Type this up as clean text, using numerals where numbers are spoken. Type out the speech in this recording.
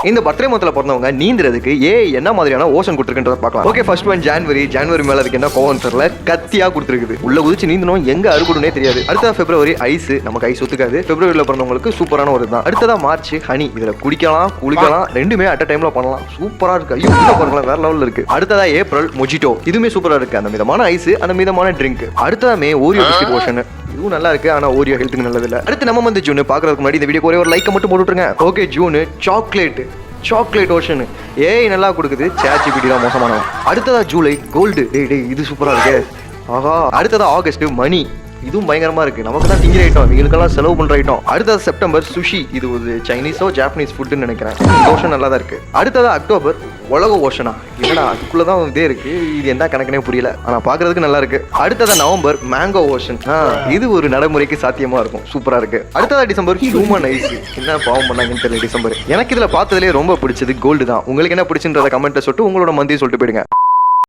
இந்த பர்த்டே மந்த்ல பிறந்தவங்க நீந்துறதுக்கு என்ன மாதிரியான ஓஷன் கொடுத்துருக்குன்றத பார்க்கலாம். ஓகே, ஃபர்ஸ்ட் ஒன் ஜனவரி மேல இருக்கு என்ன கோவம் தெரியல, கத்தியா கொடுத்துருக்குது. உள்ள குதிச்சு நீந்தணும், எங்க அறுக்குடுனே தெரியாது. அடுத்ததா பிப்ரவரி ஐஸ், நமக்கு ஐஸ் ஒத்துக்காது. பிப்ரவரியில பிறந்தவங்களுக்கு சூப்பரான ஒரு தான். அடுத்ததா மார்ச் ஹனி, இதுல குடிக்கலாம் குளிக்கலாம் ரெண்டுமே அட் டைம்ல பண்ணலாம். சூப்பரா இருக்கு. ஐயோ பாருங்களா, வேற லெவல்ல இருக்கு. அடுத்ததா ஏப்ரல் மொஜிட்டோ, இதுவுமே சூப்பரா இருக்கு. அந்த மிதமான ஐஸ், அந்த மிதமான ட்ரிங்க். அடுத்ததா மே ஓரியோ பிஸ்கட் ஓஷன், இதுவும் நல்லா இருக்கு. ஆனா ஓரியோ ஹெல்த்துக்கு நல்லது இல்ல. அடுத்து நம்ம வந்து ஜூன் பாக்குறதுக்கு முன்னாடி இந்த வீடியோ ஒரே ஒரு லைக் மட்டும் போட்டுருங்க. ஓகே, ஜூன் சாக்லேட் ஓஷன் நல்லா கொடுக்குது. ChatGPT தான் மோசமானவன். அடுத்ததா ஜூலை கோல்டு, இது சூப்பரா இருக்கு. ஆஹா. அடுத்ததா ஆகஸ்ட் மணி, இதுவும் பயங்கரமா இருக்கு. நமக்கு தான் திங்கிற ஐட்டம், இவங்களுக்கெல்லாம் செலவு பண்ற ஐட்டம். அடுத்தது செப்டம்பர் சுஷி, இது ஒரு சைனீஸோ ஜாப்பனீஸ் ஃபுட்டுன்னு நினைக்கிறேன். ஓஷன் நல்லா தான் இருக்கு. அடுத்ததா அக்டோபர் உலக ஓஷனா, என்னடா அதுக்குள்ளதான் இதே இருக்கு, இது என்ன கணக்குனே புரியல, ஆனா பாக்குறதுக்கு நல்லா இருக்கு. அடுத்ததா நவம்பர் மேங்கோ ஓஷன், இது ஒரு நடைமுறைக்கு சாத்தியமா இருக்கும், சூப்பரா இருக்கு. அடுத்ததா டிசம்பர் ஹியூமன் ஐஸ், என்ன பாவம் பண்ணாங்கன்னு தெரியல டிசம்பர். எனக்கு இதுல பார்த்ததுலேயே ரொம்ப பிடிச்சது கோல்டு தான். உங்களுக்கு என்ன பிடிச்சுன்றத கமெண்ட்ல சொல்லிட்டு உங்களோட மந்தையும் சொல்லிட்டு போயிடுங்க.